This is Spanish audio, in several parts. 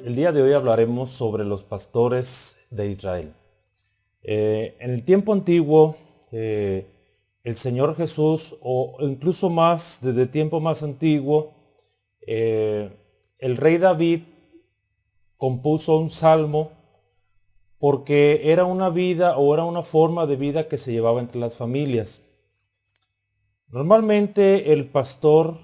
El día de hoy hablaremos sobre los pastores de Israel. En el tiempo antiguo, el Señor Jesús, o incluso más, desde tiempo más antiguo, eh, el rey David compuso un salmo porque era una vida o era una forma de vida que se llevaba entre las familias. Normalmente el pastor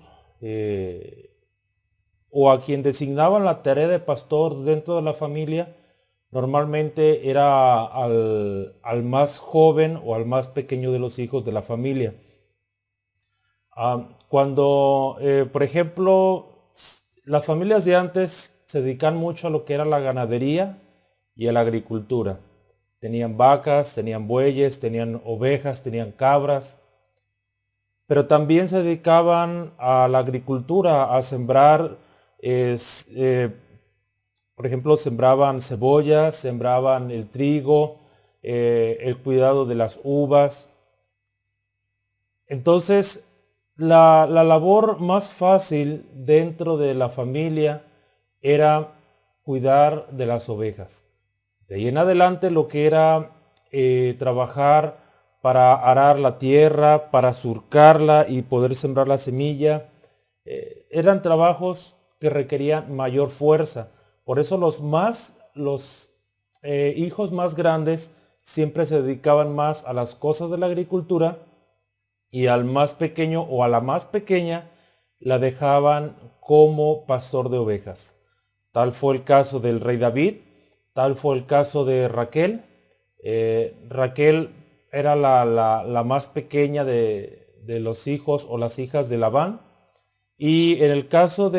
o a quien designaban la tarea de pastor dentro de la familia, normalmente era al más joven o al más pequeño de los hijos de la familia. Cuando, por ejemplo, las familias de antes se dedican mucho a lo que era la ganadería y a la agricultura. Tenían vacas, tenían bueyes, tenían ovejas, tenían cabras, pero también se dedicaban a la agricultura, a sembrar, es, eh, por ejemplo, sembraban cebollas, sembraban el trigo, el cuidado de las uvas. Entonces, la labor más fácil dentro de la familia era cuidar de las ovejas. De ahí en adelante lo que era trabajar para arar la tierra, para surcarla y poder sembrar la semilla, eran trabajos que requerían mayor fuerza. Por eso los hijos más grandes siempre se dedicaban más a las cosas de la agricultura y al más pequeño o a la más pequeña la dejaban como pastor de ovejas. Tal fue el caso del rey David, tal fue el caso de Raquel. Raquel era la más pequeña de los hijos o las hijas de Labán. Y en el caso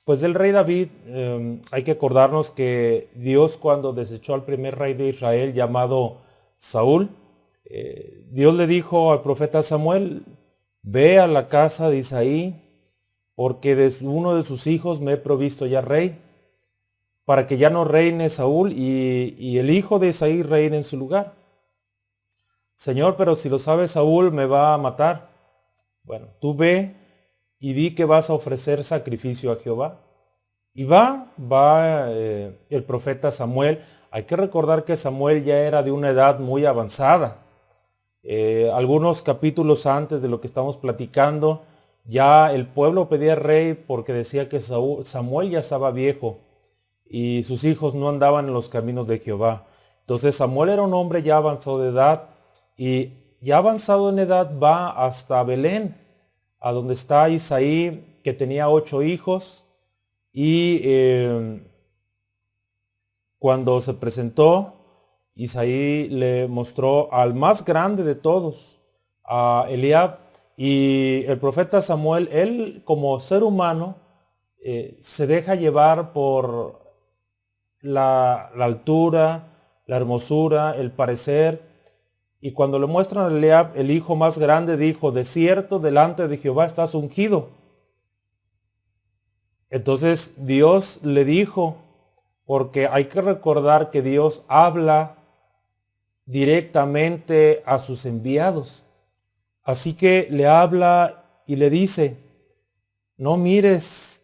pues del rey David, hay que acordarnos que Dios, cuando desechó al primer rey de Israel llamado Saúl, Dios le dijo al profeta Samuel: ve a la casa de Isaí, porque de uno de sus hijos me he provisto ya rey, para que ya no reine Saúl y el hijo de Isaí reine en su lugar. Señor, pero si lo sabe Saúl me va a matar. Bueno, tú ve y di que vas a ofrecer sacrificio a Jehová. Y va el profeta Samuel. Hay que recordar que Samuel ya era de una edad muy avanzada. Algunos capítulos antes de lo que estamos platicando, ya el pueblo pedía rey porque decía que Samuel ya estaba viejo y sus hijos no andaban en los caminos de Jehová. Entonces Samuel era un hombre ya avanzado de edad y ya avanzado en edad va hasta Belén, a donde está Isaí, que tenía 8 hijos, y cuando se presentó, Isaí le mostró al más grande de todos, a Eliab, y el profeta Samuel, él como ser humano, se deja llevar por la altura, la hermosura, el parecer, y cuando le muestran a Eliab, el hijo más grande, dijo: de cierto, delante de Jehová estás ungido. Entonces Dios le dijo, porque hay que recordar que Dios habla directamente a sus enviados. Así que le habla y le dice: no mires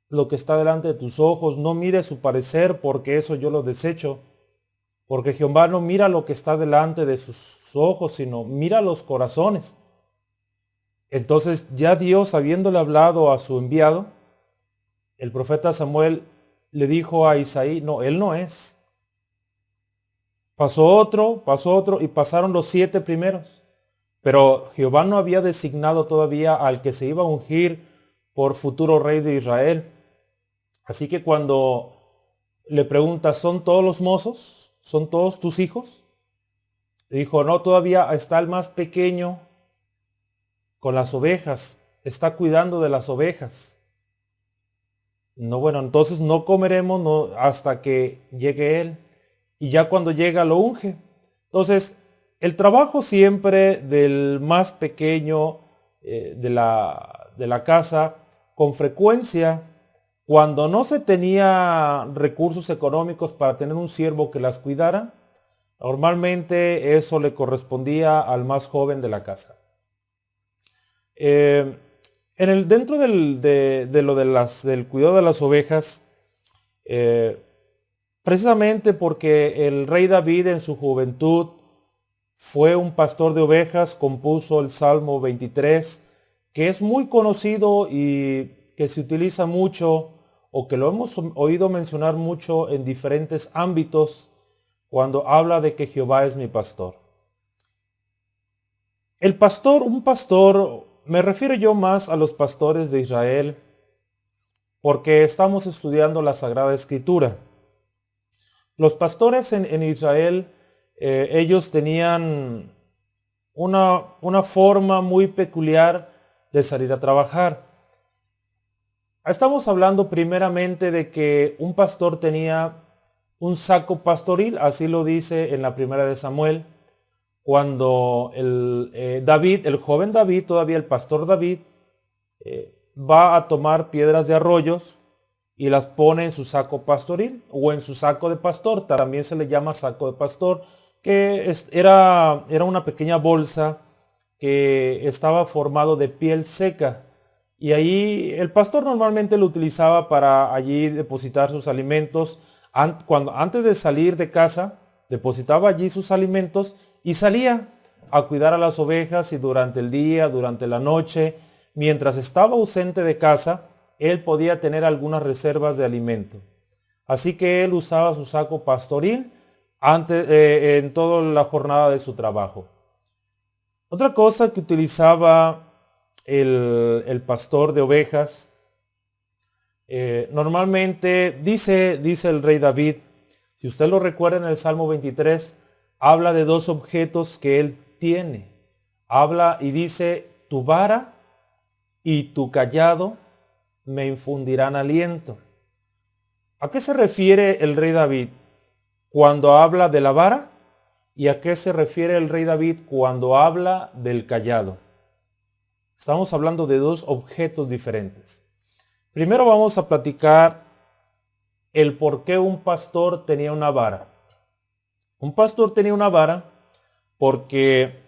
lo que está delante de tus ojos, no mires su parecer, porque eso yo lo desecho. Porque Jehová no mira lo que está delante de sus ojos, sino mira los corazones. Entonces ya Dios, habiéndole hablado a su enviado, el profeta Samuel le dijo a Isaí: no, él no es. Pasó otro y pasaron los 7 primeros. Pero Jehová no había designado todavía al que se iba a ungir por futuro rey de Israel. Así que cuando le pregunta: ¿son todos los mozos? ¿Son todos tus hijos? Le dijo: no, todavía está el más pequeño con las ovejas. Está cuidando de las ovejas. No, bueno, entonces no comeremos hasta que llegue él. Y ya cuando llega lo unge. Entonces, el trabajo siempre del más pequeño de la casa, con frecuencia, cuando no se tenía recursos económicos para tener un siervo que las cuidara, normalmente eso le correspondía al más joven de la casa. Dentro del cuidado de las ovejas, Eh, Precisamente porque el rey David en su juventud fue un pastor de ovejas, compuso el Salmo 23, que es muy conocido y que se utiliza mucho o que lo hemos oído mencionar mucho en diferentes ámbitos cuando habla de que Jehová es mi pastor. El pastor, un pastor, me refiero yo más a los pastores de Israel porque estamos estudiando la Sagrada Escritura. Los pastores en Israel, ellos tenían una forma muy peculiar de salir a trabajar. Estamos hablando primeramente de que un pastor tenía un saco pastoril, así lo dice en la primera de Samuel, cuando David, el joven David, todavía el pastor David, va a tomar piedras de arroyos y las pone en su saco pastoril o en su saco de pastor, también se le llama saco de pastor, que era una pequeña bolsa que estaba formado de piel seca y ahí el pastor normalmente lo utilizaba para allí depositar sus alimentos. Antes de salir de casa, depositaba allí sus alimentos y salía a cuidar a las ovejas y durante el día, durante la noche, mientras estaba ausente de casa, él podía tener algunas reservas de alimento. Así que él usaba su saco pastoril en toda la jornada de su trabajo. Otra cosa que utilizaba el pastor de ovejas, normalmente dice el rey David, si usted lo recuerda en el Salmo 23, habla de dos objetos que él tiene. Habla y dice, tu vara y tu cayado me infundirán aliento. ¿A qué se refiere el rey David cuando habla de la vara? ¿Y a qué se refiere el rey David cuando habla del cayado? Estamos hablando de dos objetos diferentes. Primero vamos a platicar el por qué un pastor tenía una vara. Un pastor tenía una vara porque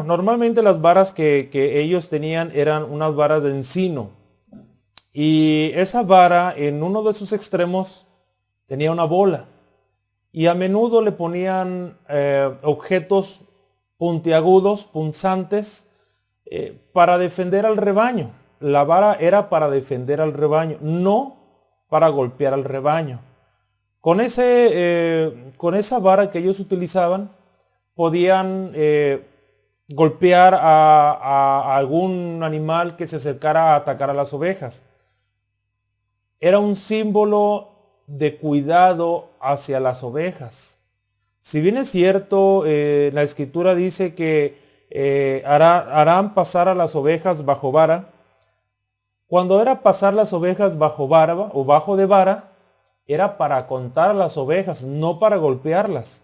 normalmente las varas que ellos tenían eran unas varas de encino. Y esa vara en uno de sus extremos tenía una bola. Y a menudo le ponían objetos puntiagudos, punzantes, para defender al rebaño. La vara era para defender al rebaño, no para golpear al rebaño. Con esa vara que ellos utilizaban, podían golpear a algún animal que se acercara a atacar a las ovejas. Era un símbolo de cuidado hacia las ovejas. Si bien es cierto, la escritura dice que harán pasar a las ovejas bajo vara, cuando era pasar las ovejas bajo vara o bajo de vara, era para contar las ovejas, no para golpearlas.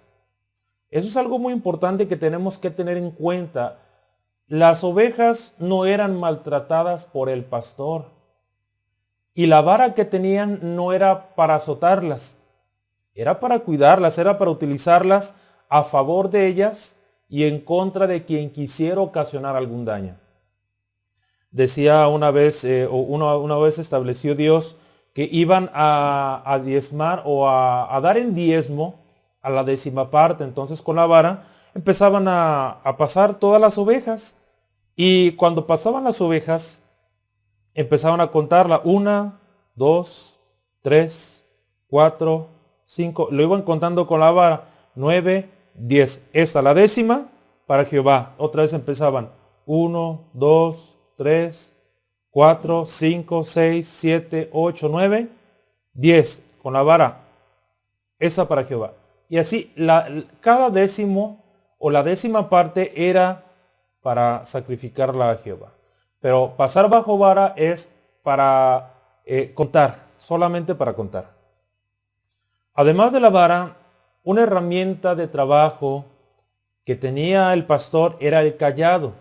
Eso es algo muy importante que tenemos que tener en cuenta. Las ovejas no eran maltratadas por el pastor. Y la vara que tenían no era para azotarlas, era para cuidarlas, era para utilizarlas a favor de ellas y en contra de quien quisiera ocasionar algún daño. Decía una vez estableció Dios que iban a diezmar o a dar en diezmo a la 10ª parte. Entonces con la vara empezaban a pasar todas las ovejas. Y cuando pasaban las ovejas, empezaban a contarla. 1, 2, 3, 4, 5. Lo iban contando con la vara. 9, 10. Esta, la 10ª, para Jehová. Otra vez empezaban. 1, 2, 3, 4, 5, 6, 7, 8, 9, 10. Con la vara. Esa para Jehová. Y así, cada décimo o la 10ª parte era para sacrificarla a Jehová. Pero pasar bajo vara es para contar, solamente para contar. Además de la vara, una herramienta de trabajo que tenía el pastor era el cayado.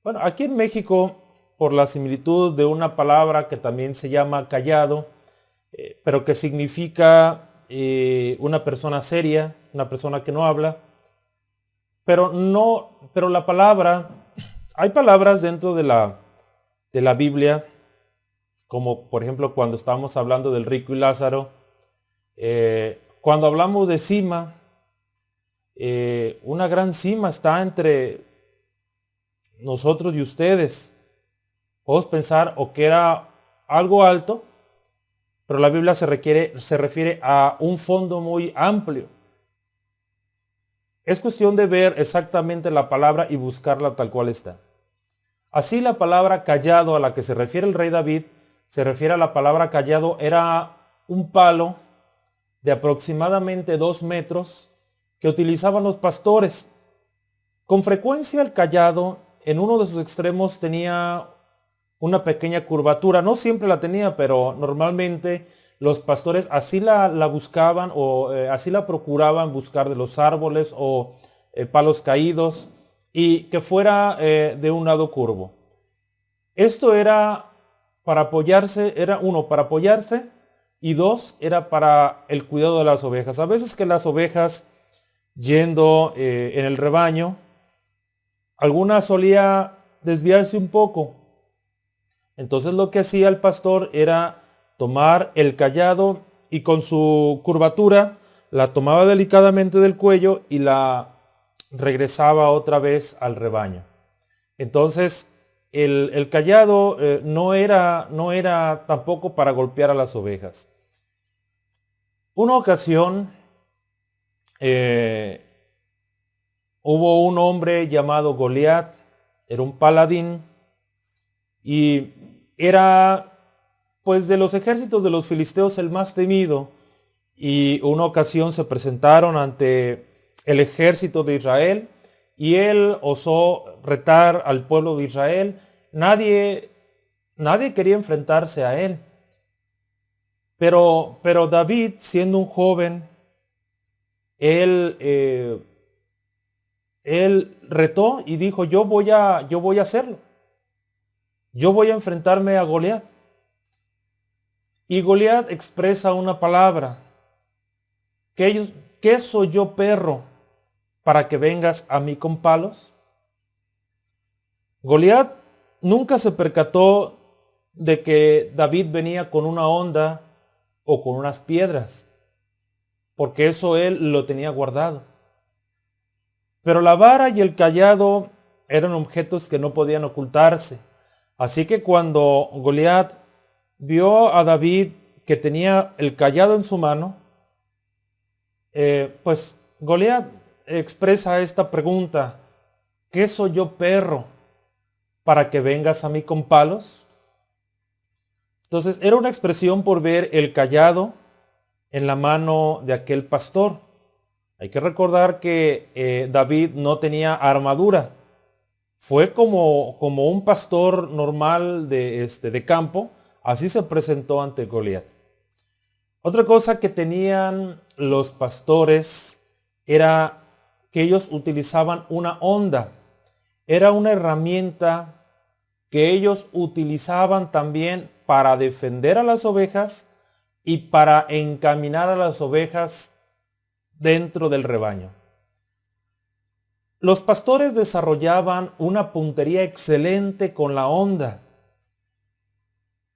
Bueno, aquí en México, por la similitud de una palabra que también se llama callado, pero que significa una persona seria, una persona que no habla, pero la palabra, hay palabras dentro de la Biblia como por ejemplo cuando estábamos hablando del rico y Lázaro. Cuando hablamos de cima, una gran cima está entre nosotros y ustedes. Podemos pensar o que era algo alto, pero la Biblia se refiere a un fondo muy amplio. Es cuestión de ver exactamente la palabra y buscarla tal cual está. Así la palabra cayado a la que se refiere el rey David, se refiere a la palabra cayado, era un palo de aproximadamente 2 metros que utilizaban los pastores. Con frecuencia el cayado en uno de sus extremos tenía una pequeña curvatura. No siempre la tenía, pero normalmente los pastores así la buscaban o así la procuraban buscar de los árboles o palos caídos y que fuera de un lado curvo. Esto era para apoyarse, era uno, para apoyarse y dos, era para el cuidado de las ovejas. A veces que las ovejas yendo en el rebaño, alguna solía desviarse un poco. Entonces lo que hacía el pastor era tomar el cayado y con su curvatura la tomaba delicadamente del cuello y la regresaba otra vez al rebaño. Entonces el cayado no era tampoco para golpear a las ovejas. Una ocasión hubo un hombre llamado Goliat, era un paladín y era pues de los ejércitos de los filisteos el más temido. Y una ocasión se presentaron ante el ejército de Israel y él osó retar al pueblo de Israel. Nadie quería enfrentarse a él. Pero David, siendo un joven, él retó y dijo, yo voy a hacerlo. Yo voy a enfrentarme a Goliat. Y Goliat expresa una palabra. ¿Qué soy yo, perro, para que vengas a mí con palos? Goliat nunca se percató de que David venía con una honda o con unas piedras, porque eso él lo tenía guardado. Pero la vara y el cayado eran objetos que no podían ocultarse. Así que cuando Goliat vio a David que tenía el cayado en su mano, pues Goliat expresa esta pregunta: ¿qué soy yo, perro, para que vengas a mí con palos? Entonces era una expresión por ver el cayado en la mano de aquel pastor. Hay que recordar que David no tenía armadura. Fue como un pastor normal de campo. Así se presentó ante Goliat. Otra cosa que tenían los pastores era que ellos utilizaban una honda. Era una herramienta que ellos utilizaban también para defender a las ovejas y para encaminar a las ovejas dentro del rebaño. Los pastores desarrollaban una puntería excelente con la honda.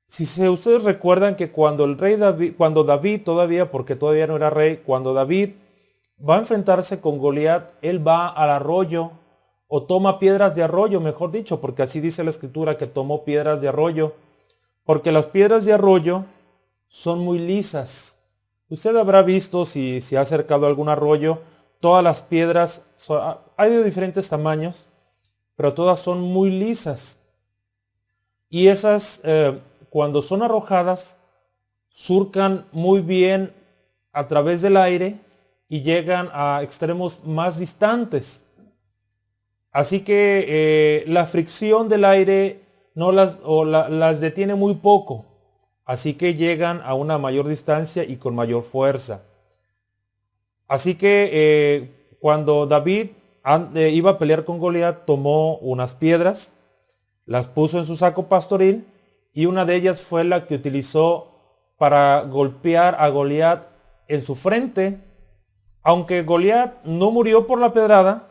Si ustedes recuerdan que cuando David todavía, porque todavía no era rey, cuando David va a enfrentarse con Goliat, él va al arroyo o toma piedras de arroyo, mejor dicho, porque así dice la escritura que tomó piedras de arroyo, porque las piedras de arroyo son muy lisas. Usted habrá visto, si se ha acercado a algún arroyo, todas las piedras, hay de diferentes tamaños, pero todas son muy lisas. Y esas, cuando son arrojadas, surcan muy bien a través del aire y llegan a extremos más distantes. Así que la fricción del aire las detiene muy poco. Así que llegan a una mayor distancia y con mayor fuerza. Así que cuando David iba a pelear con Goliat, tomó unas piedras, las puso en su saco pastoril y una de ellas fue la que utilizó para golpear a Goliat en su frente. Aunque Goliat no murió por la pedrada,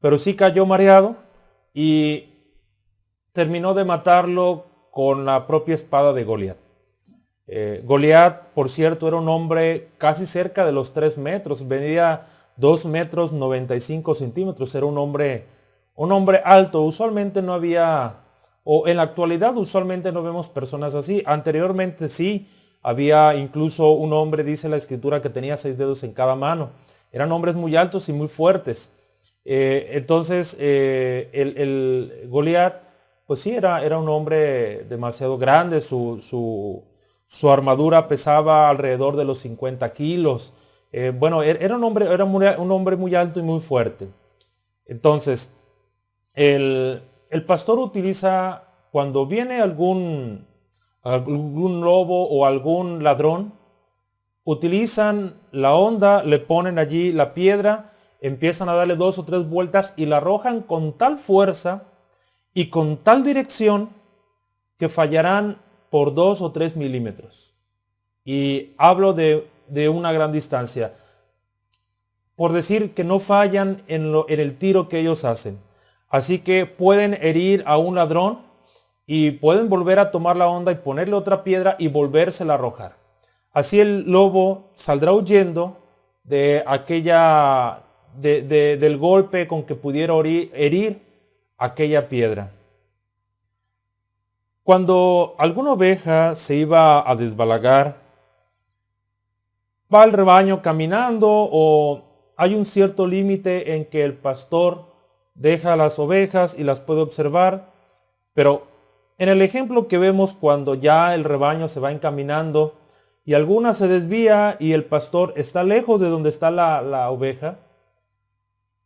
pero sí cayó mareado y terminó de matarlo con la propia espada de Goliat. Goliat, por cierto, era un hombre casi cerca de los 3 metros, medía 2 metros 95 centímetros, era un hombre alto. Usualmente no había, o en la actualidad usualmente no vemos personas así. Anteriormente sí, había incluso un hombre, dice la escritura, que tenía 6 dedos en cada mano. Eran hombres muy altos y muy fuertes. Entonces, el Goliat, pues sí, era un hombre demasiado grande. Su armadura pesaba alrededor de los 50 kilos. Bueno, era un hombre muy alto y muy fuerte. Entonces, el pastor utiliza, cuando viene algún lobo o algún ladrón, utilizan la honda, le ponen allí la piedra, empiezan a darle 2 o 3 vueltas y la arrojan con tal fuerza y con tal dirección que fallarán por 2 o 3 milímetros. Y hablo de una gran distancia. Por decir que no fallan en el tiro que ellos hacen. Así que pueden herir a un ladrón y pueden volver a tomar la honda y ponerle otra piedra y volvérsela a arrojar. Así el lobo saldrá huyendo de del golpe con que pudiera herir aquella piedra. Cuando alguna oveja se iba a desbalagar, va el rebaño caminando, o hay un cierto límite en que el pastor deja las ovejas y las puede observar, pero en el ejemplo que vemos, cuando ya el rebaño se va encaminando y alguna se desvía y el pastor está lejos de donde está la oveja,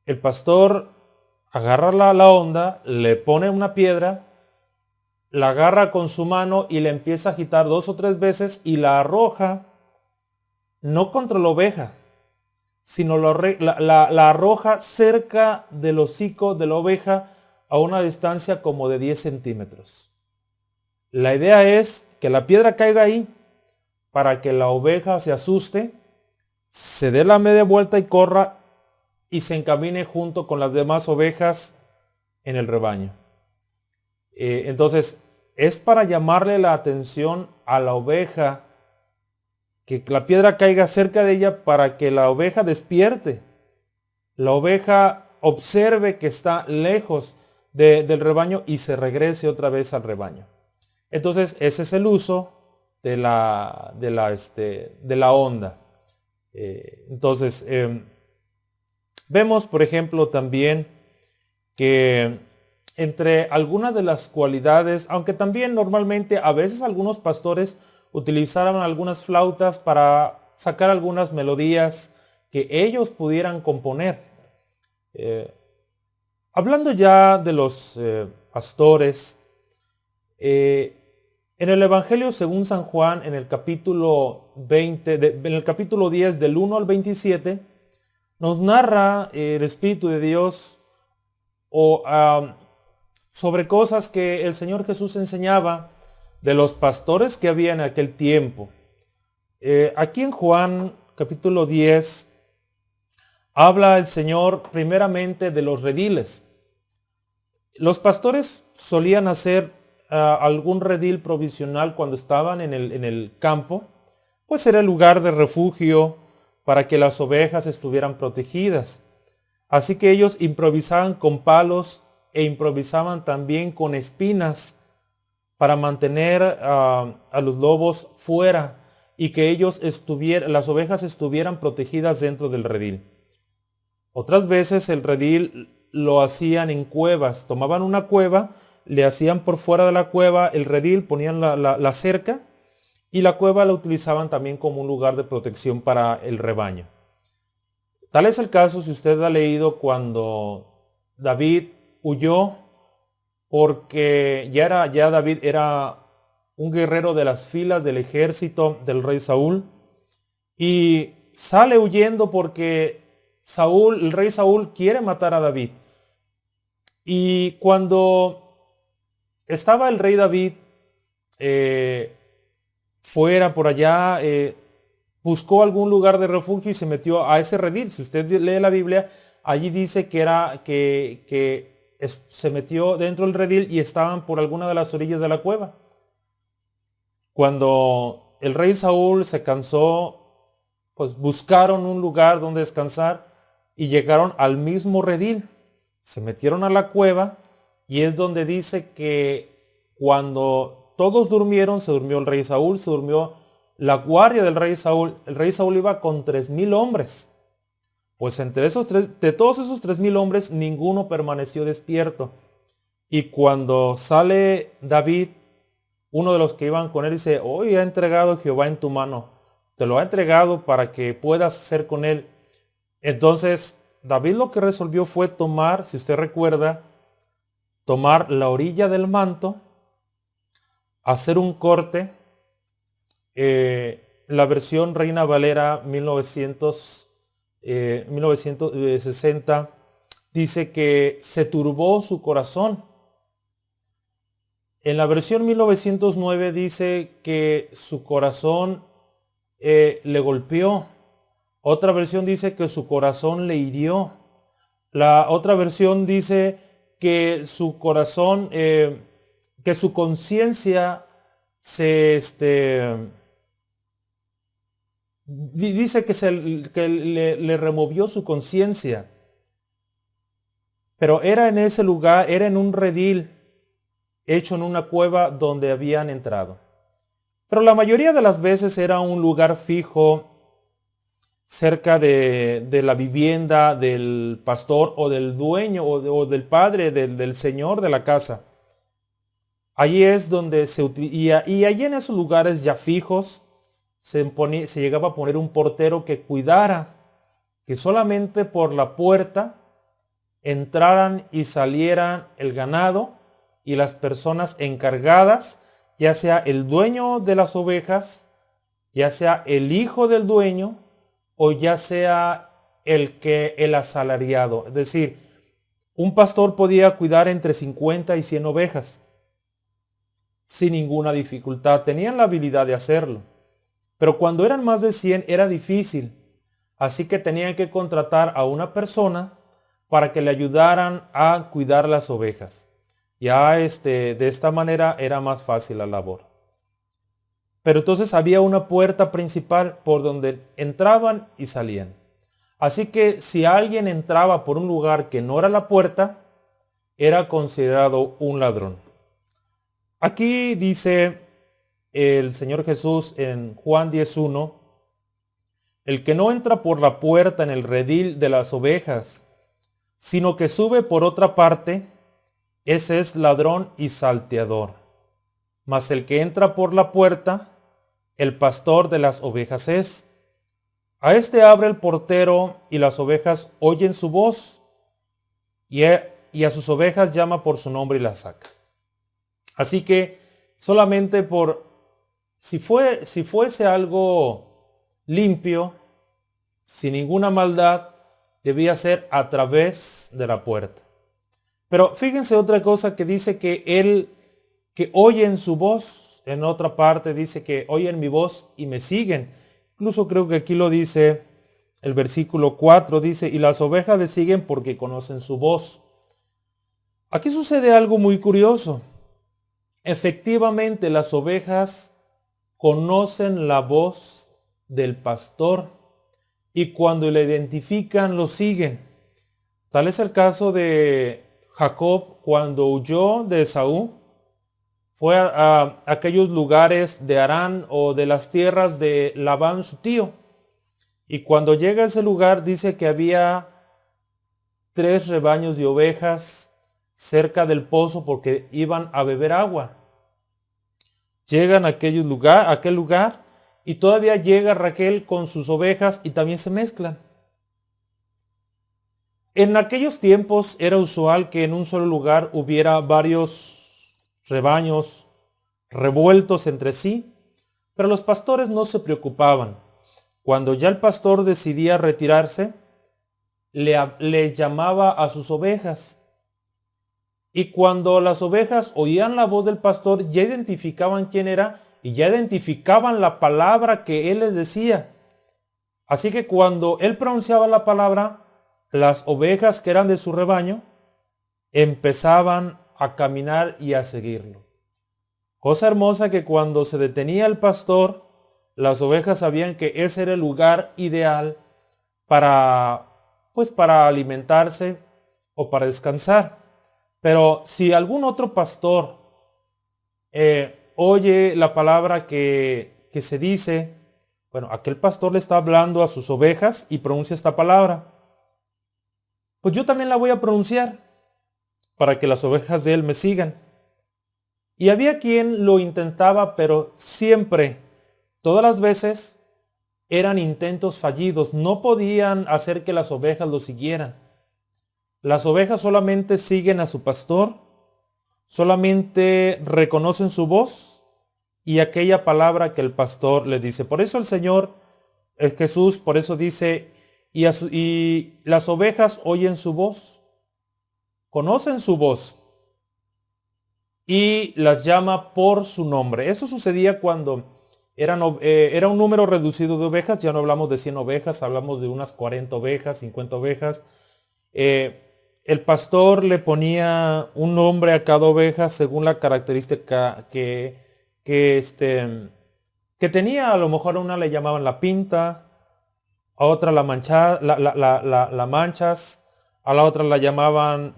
el pastor agarra la honda, le pone una piedra, la agarra con su mano y le empieza a agitar 2 o 3 veces y la arroja, no contra la oveja, sino la arroja cerca del hocico de la oveja a una distancia como de 10 centímetros. La idea es que la piedra caiga ahí para que la oveja se asuste, se dé la media vuelta y corra y se encamine junto con las demás ovejas en el rebaño. Entonces, es para llamarle la atención a la oveja, que la piedra caiga cerca de ella para que la oveja despierte. La oveja observe que está lejos del rebaño y se regrese otra vez al rebaño. Entonces, ese es el uso de la honda. Entonces, vemos, por ejemplo, también que entre algunas de las cualidades, aunque también normalmente a veces algunos pastores utilizaban algunas flautas para sacar algunas melodías que ellos pudieran componer. Hablando ya de los pastores, en el Evangelio según San Juan, en el capítulo 10, del 1 al 27, nos narra el Espíritu de Dios sobre cosas que el Señor Jesús enseñaba de los pastores que había en aquel tiempo. Aquí en Juan capítulo 10 habla el Señor primeramente de los rediles. Los pastores solían hacer algún redil provisional cuando estaban en el campo, pues era el lugar de refugio para que las ovejas estuvieran protegidas. Así que ellos improvisaban con palos e improvisaban también con espinas para mantener a los lobos fuera y que las ovejas estuvieran protegidas dentro del redil. Otras veces el redil lo hacían en cuevas. Tomaban una cueva, le hacían por fuera de la cueva el redil, ponían la cerca, y la cueva la utilizaban también como un lugar de protección para el rebaño. Tal es el caso, si usted ha leído, cuando David huyó, porque ya David era un guerrero de las filas del ejército del rey Saúl, y sale huyendo porque el rey Saúl quiere matar a David. Y cuando estaba el rey David fuera por allá, buscó algún lugar de refugio y se metió a ese redil. Si usted lee la Biblia, allí dice que se metió dentro del redil y estaban por alguna de las orillas de la cueva. Cuando el rey Saúl se cansó, pues buscaron un lugar donde descansar y llegaron al mismo redil. Se metieron a la cueva y es donde dice que cuando todos durmieron, se durmió el rey Saúl, se durmió la guardia del rey Saúl. El rey Saúl iba con 3,000 hombres. Pues de todos esos 3,000 hombres, ninguno permaneció despierto. Y cuando sale David, uno de los que iban con él dice, hoy ha entregado Jehová en tu mano. Te lo ha entregado para que puedas hacer con él. Entonces, David lo que resolvió fue tomar, si usted recuerda, tomar la orilla del manto, hacer un corte. La versión Reina Valera 1960 dice que se turbó su corazón. En la versión 1909 dice que su corazón le golpeó. Otra versión dice que su corazón le hirió. La otra versión dice que su corazón, que su conciencia dice que le removió su conciencia. Pero era en ese lugar, era en un redil hecho en una cueva donde habían entrado. Pero la mayoría de las veces era un lugar fijo cerca de la vivienda del pastor o del dueño o del padre del señor de la casa. Allí es donde y allí en esos lugares ya fijos se llegaba a poner un portero que cuidara que solamente por la puerta entraran y salieran el ganado y las personas encargadas, ya sea el dueño de las ovejas, ya sea el hijo del dueño o ya sea el asalariado. Es decir, un pastor podía cuidar entre 50 y 100 ovejas sin ninguna dificultad. Tenían la habilidad de hacerlo. Pero cuando eran más de 100 era difícil. Así que tenían que contratar a una persona para que le ayudaran a cuidar las ovejas. Ya de esta manera era más fácil la labor. Pero entonces había una puerta principal por donde entraban y salían. Así que si alguien entraba por un lugar que no era la puerta, era considerado un ladrón. Aquí dice el Señor Jesús en Juan 10:1, el que no entra por la puerta en el redil de las ovejas, sino que sube por otra parte, ese es ladrón y salteador. Mas el que entra por la puerta, el pastor de las ovejas es. A este abre el portero y las ovejas oyen su voz y a sus ovejas llama por su nombre y las saca. Así que solamente si fuese algo limpio, sin ninguna maldad, debía ser a través de la puerta. Pero fíjense otra cosa que dice que oyen su voz. En otra parte dice que oyen mi voz y me siguen. Incluso creo que aquí lo dice el versículo 4, dice, y las ovejas le siguen porque conocen su voz. Aquí sucede algo muy curioso. Efectivamente, las ovejas conocen la voz del pastor y cuando le identifican lo siguen. Tal es el caso de Jacob cuando huyó de Esaú. Fue a aquellos lugares de Harán o de las tierras de Labán, su tío. Y cuando llega a ese lugar dice que había 3 rebaños de ovejas cerca del pozo porque iban a beber agua. Llegan a aquel lugar y todavía llega Raquel con sus ovejas y también se mezclan. En aquellos tiempos era usual que en un solo lugar hubiera varios rebaños revueltos entre sí, pero los pastores no se preocupaban. Cuando ya el pastor decidía retirarse, le llamaba a sus ovejas. Y cuando las ovejas oían la voz del pastor, ya identificaban quién era y ya identificaban la palabra que él les decía. Así que cuando él pronunciaba la palabra, las ovejas que eran de su rebaño empezaban a caminar y a seguirlo. Cosa hermosa que cuando se detenía el pastor, las ovejas sabían que ese era el lugar ideal para, pues, para alimentarse o para descansar. Pero si algún otro pastor oye la palabra que se dice, bueno, aquel pastor le está hablando a sus ovejas y pronuncia esta palabra, pues yo también la voy a pronunciar para que las ovejas de él me sigan. Y había quien lo intentaba, pero siempre, todas las veces, eran intentos fallidos. No podían hacer que las ovejas lo siguieran. Las ovejas solamente siguen a su pastor, solamente reconocen su voz y aquella palabra que el pastor le dice. Por eso el Señor, el Jesús, por eso dice, y las ovejas oyen su voz, conocen su voz y las llama por su nombre. Eso sucedía cuando era un número reducido de ovejas. Ya no hablamos de 100 ovejas, hablamos de unas 40 ovejas, 50 ovejas. El pastor le ponía un nombre a cada oveja según la característica que tenía. A lo mejor a una le llamaban la pinta, a otra la manchas, a la otra la llamaban,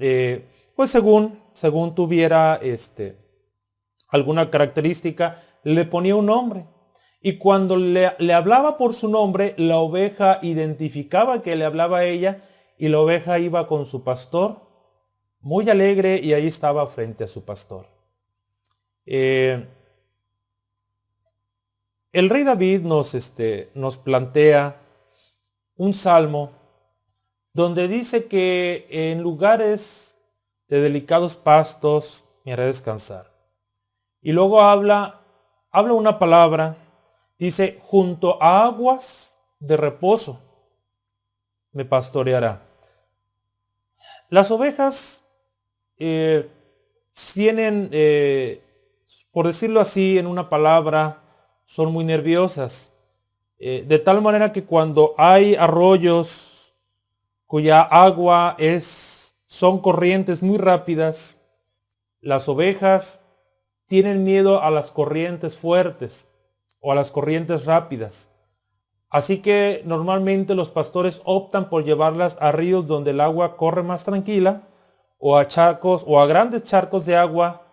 pues según tuviera alguna característica, le ponía un nombre. Y cuando le hablaba por su nombre, la oveja identificaba que le hablaba a ella y la oveja iba con su pastor, muy alegre, y ahí estaba frente a su pastor. El rey David nos plantea un salmo donde dice que en lugares de delicados pastos me haré descansar. Y luego habla una palabra, dice, junto a aguas de reposo me pastoreará. Las ovejas tienen, por decirlo así en una palabra, son muy nerviosas. De tal manera que cuando hay arroyos cuya agua son corrientes muy rápidas, las ovejas tienen miedo a las corrientes fuertes o a las corrientes rápidas. Así que normalmente los pastores optan por llevarlas a ríos donde el agua corre más tranquila, o a charcos o a grandes charcos de agua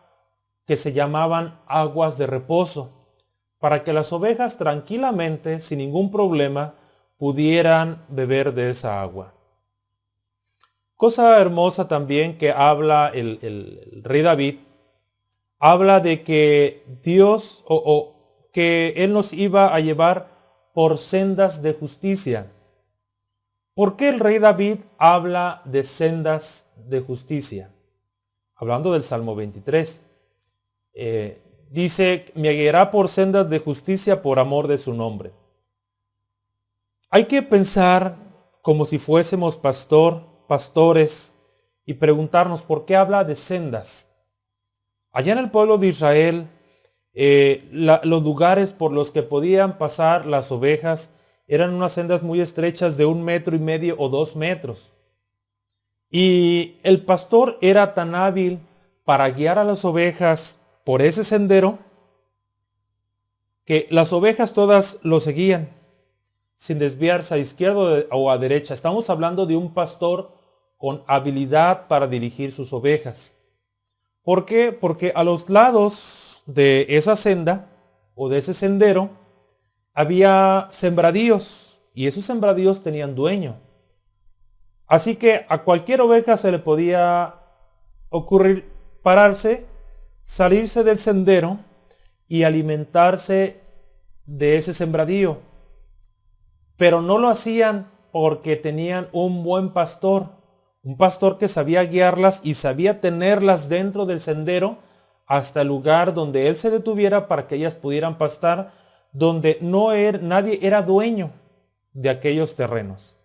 que se llamaban aguas de reposo, para que las ovejas tranquilamente, sin ningún problema, pudieran beber de esa agua. Cosa hermosa también que habla el rey David, habla de que Dios o que Él nos iba a llevar por sendas de justicia. ¿Por qué el rey David habla de sendas de justicia? Hablando del Salmo 23. Dice, me guiará por sendas de justicia por amor de su nombre. Hay que pensar como si fuésemos pastores, y preguntarnos por qué habla de sendas. Allá en el pueblo de Israel, los lugares por los que podían pasar las ovejas eran unas sendas muy estrechas de 1,5 metros o 2 metros. Y el pastor era tan hábil para guiar a las ovejas por ese sendero que las ovejas todas lo seguían sin desviarse a izquierda o a derecha. Estamos hablando de un pastor con habilidad para dirigir sus ovejas. ¿Por qué? Porque a los lados de esa senda o de ese sendero había sembradíos, y esos sembradíos tenían dueño. Así que a cualquier oveja se le podía ocurrir pararse, salirse del sendero y alimentarse de ese sembradío. Pero no lo hacían porque tenían un buen pastor, un pastor que sabía guiarlas y sabía tenerlas dentro del sendero hasta el lugar donde él se detuviera para que ellas pudieran pastar, donde nadie era dueño de aquellos terrenos.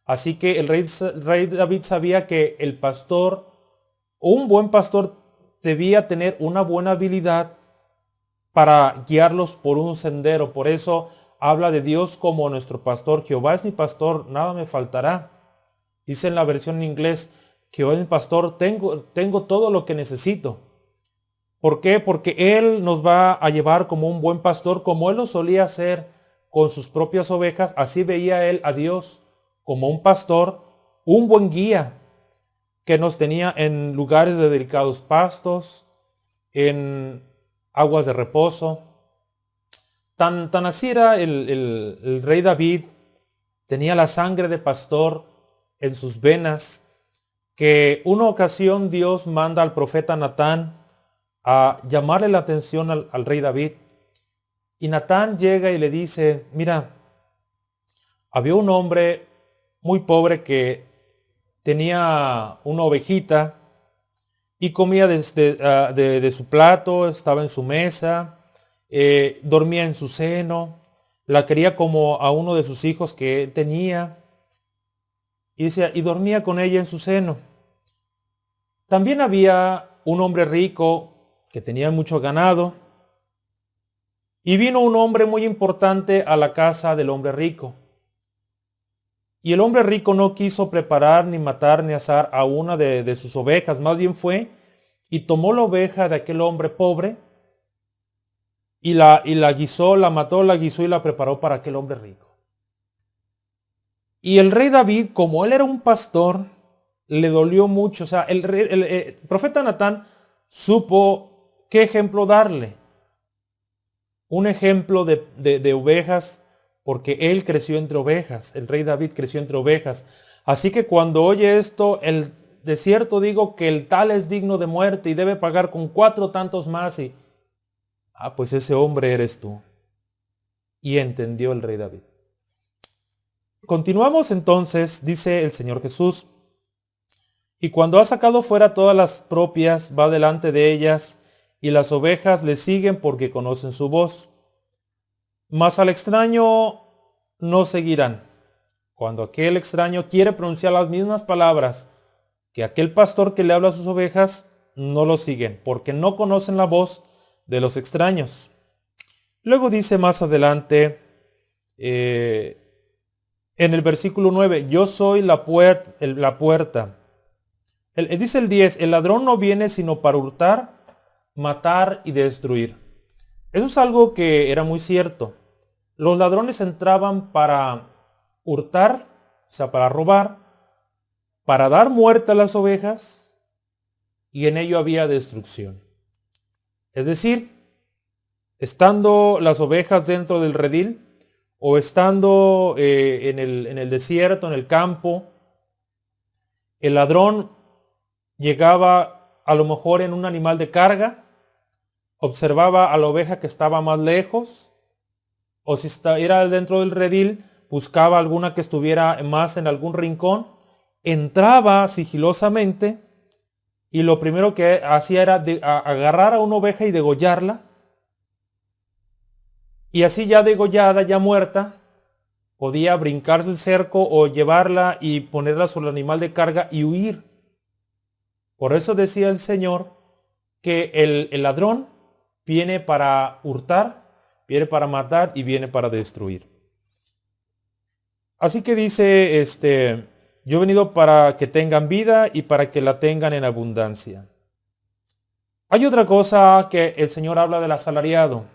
Así que el rey David sabía que el pastor, un buen pastor, debía tener una buena habilidad para guiarlos por un sendero. Por eso habla de Dios como nuestro pastor. Jehová es mi pastor, nada me faltará. Dice en la versión en inglés, Jehová es mi pastor, tengo todo lo que necesito. ¿Por qué? Porque Él nos va a llevar como un buen pastor, como Él lo solía hacer con sus propias ovejas. Así veía Él a Dios como un pastor, un buen guía que nos tenía en lugares de delicados pastos, en aguas de reposo. Tan así era el rey David, tenía la sangre de pastor en sus venas, que una ocasión Dios manda al profeta Natán a llamarle la atención al rey David. Y Natán llega y le dice, mira, había un hombre muy pobre que tenía una ovejita y comía de su plato, estaba en su mesa, dormía en su seno, la quería como a uno de sus hijos que tenía, y decía, y dormía con ella en su seno. También había un hombre rico que tenía mucho ganado, y vino un hombre muy importante a la casa del hombre rico. Y el hombre rico no quiso preparar, ni matar, ni asar a una de sus ovejas. Más bien fue y tomó la oveja de aquel hombre pobre y la guisó, la mató, la guisó y la preparó para aquel hombre rico. Y el rey David, como él era un pastor, le dolió mucho. O sea, el profeta Natán supo qué ejemplo darle. Un ejemplo de ovejas, porque él creció entre ovejas. El rey David creció entre ovejas. Así que cuando oye esto, de cierto digo que el tal es digno de muerte y debe pagar con 4 tantos más. Y, pues ese hombre eres tú. Y entendió el rey David. Continuamos entonces, dice el Señor Jesús. Y cuando ha sacado fuera todas las propias, va delante de ellas, y las ovejas le siguen porque conocen su voz. Mas al extraño no seguirán. Cuando aquel extraño quiere pronunciar las mismas palabras que aquel pastor que le habla a sus ovejas, no lo siguen, porque no conocen la voz de los extraños. Luego dice más adelante, en el versículo 9, yo soy la puerta. Dice el 10, el ladrón no viene sino para hurtar, matar y destruir. Eso es algo que era muy cierto. Los ladrones entraban para hurtar, o sea, para robar, para dar muerte a las ovejas, y en ello había destrucción. Es decir, estando las ovejas dentro del redil, o estando en el desierto, en el campo, el ladrón llegaba a lo mejor en un animal de carga, observaba a la oveja que estaba más lejos, o si era dentro del redil, buscaba alguna que estuviera más en algún rincón, entraba sigilosamente y lo primero que hacía era agarrar a una oveja y degollarla. Y así ya degollada, ya muerta, podía brincarse el cerco o llevarla y ponerla sobre el animal de carga y huir. Por eso decía el Señor que el ladrón viene para hurtar, viene para matar y viene para destruir. Así que dice, yo he venido para que tengan vida y para que la tengan en abundancia. Hay otra cosa que el Señor habla del asalariado.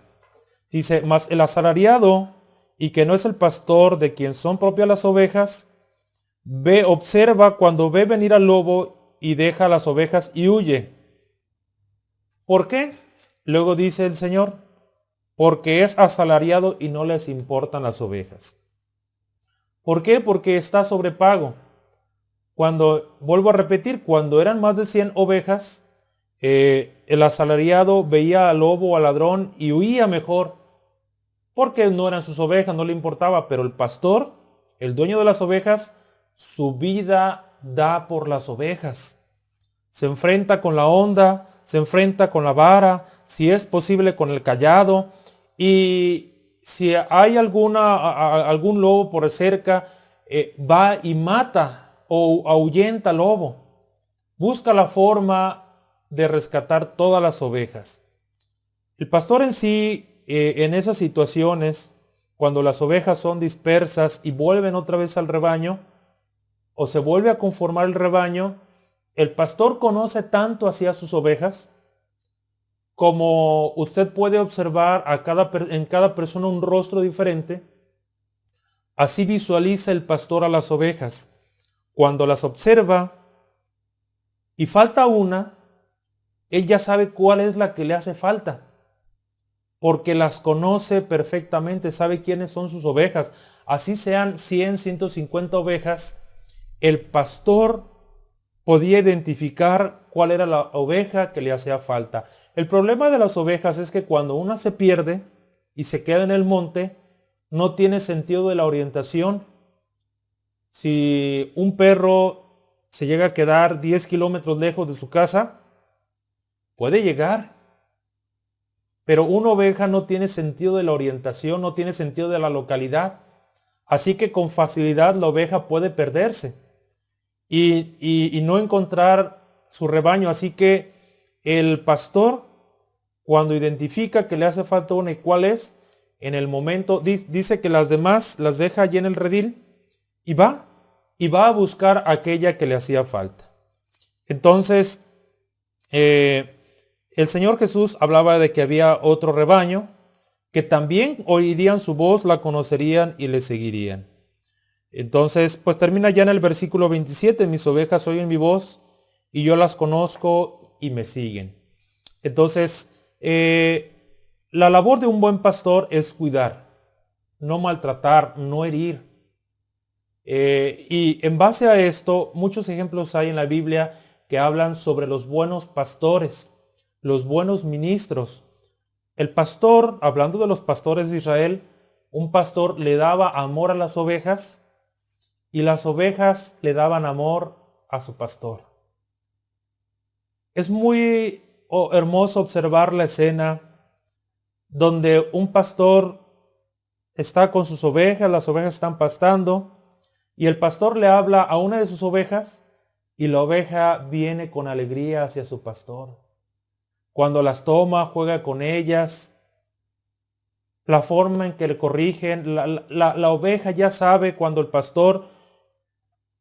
Dice, mas el asalariado, y que no es el pastor de quien son propias las ovejas, observa cuando ve venir al lobo y deja las ovejas y huye. ¿Por qué? Luego dice el Señor, porque es asalariado y no les importan las ovejas. ¿Por qué? Porque está sobre pago. Vuelvo a repetir, cuando eran más de 100 ovejas, el asalariado veía al lobo o al ladrón y huía mejor, porque no eran sus ovejas, no le importaba, pero el pastor, el dueño de las ovejas, su vida da por las ovejas. Se enfrenta con la honda, se enfrenta con la vara, si es posible con el cayado, y si hay algún lobo por cerca, va y mata o ahuyenta al lobo. Busca la forma de rescatar todas las ovejas. El pastor en sí, en esas situaciones, cuando las ovejas son dispersas y vuelven otra vez al rebaño, o se vuelve a conformar el rebaño, el pastor conoce tanto hacia sus ovejas como usted puede observar en cada persona un rostro diferente, así visualiza el pastor a las ovejas. Cuando las observa y falta una, él ya sabe cuál es la que le hace falta, porque las conoce perfectamente, sabe quiénes son sus ovejas. Así sean 100, 150 ovejas, el pastor podía identificar cuál era la oveja que le hacía falta. El problema de las ovejas es que cuando una se pierde y se queda en el monte, no tiene sentido de la orientación. Si un perro se llega a quedar 10 kilómetros lejos de su casa, puede llegar. Pero una oveja no tiene sentido de la orientación, no tiene sentido de la localidad. Así que con facilidad la oveja puede perderse y no encontrar su rebaño. Así que el pastor, cuando identifica que le hace falta una y cuál es, en el momento dice que las demás las deja allí en el redil y va a buscar aquella que le hacía falta. Entonces, el Señor Jesús hablaba de que había otro rebaño que también oirían su voz, la conocerían y le seguirían. Entonces, pues termina ya en el versículo 27, mis ovejas oyen mi voz y yo las conozco y me siguen. Entonces, la labor de un buen pastor es cuidar, no maltratar, no herir. Y en base a esto, muchos ejemplos hay en la Biblia que hablan sobre los buenos pastores, los buenos ministros. El pastor, hablando de los pastores de Israel, un pastor le daba amor a las ovejas y las ovejas le daban amor a su pastor. Es muy hermoso observar la escena donde un pastor está con sus ovejas, las ovejas están pastando y el pastor le habla a una de sus ovejas y la oveja viene con alegría hacia su pastor. Cuando las toma, juega con ellas, la forma en que le corrigen, la oveja ya sabe cuando el pastor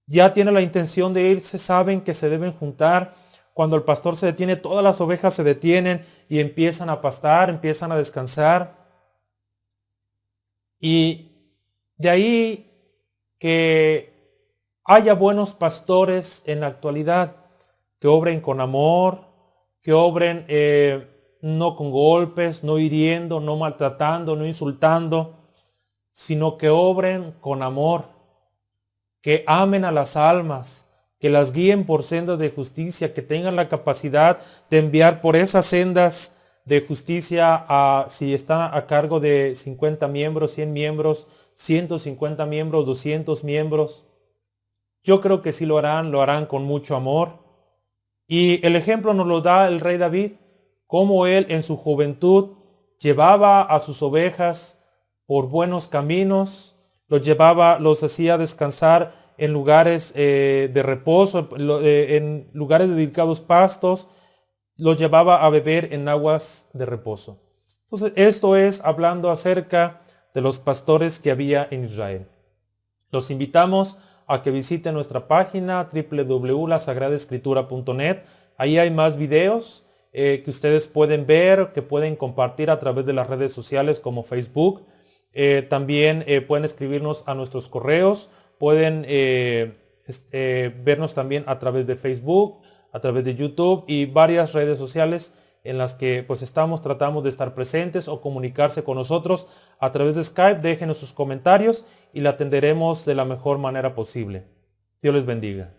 ya tiene la intención de irse, saben que se deben juntar. Cuando el pastor se detiene, todas las ovejas se detienen y empiezan a pastar, empiezan a descansar. Y de ahí que haya buenos pastores en la actualidad, que obren con amor, que obren no con golpes, no hiriendo, no maltratando, no insultando, sino que obren con amor, que amen a las almas, que las guíen por sendas de justicia, que tengan la capacidad de enviar por esas sendas de justicia si está a cargo de 50 miembros, 100 miembros, 150 miembros, 200 miembros. Yo creo que sí lo harán con mucho amor. Y el ejemplo nos lo da el rey David, cómo él en su juventud llevaba a sus ovejas por buenos caminos, los hacía descansar en lugares de reposo, en lugares dedicados pastos, los llevaba a beber en aguas de reposo. Entonces, esto es hablando acerca de los pastores que había en Israel. Los invitamos a que visiten nuestra página www.lasagradaescritura.net. Ahí hay más videos que ustedes pueden ver, que pueden compartir a través de las redes sociales como Facebook. También pueden escribirnos a nuestros correos, pueden vernos también a través de Facebook, a través de YouTube y varias redes sociales en las que pues tratamos de estar presentes o comunicarse con nosotros a través de Skype. Déjenos sus comentarios y la atenderemos de la mejor manera posible. Dios les bendiga.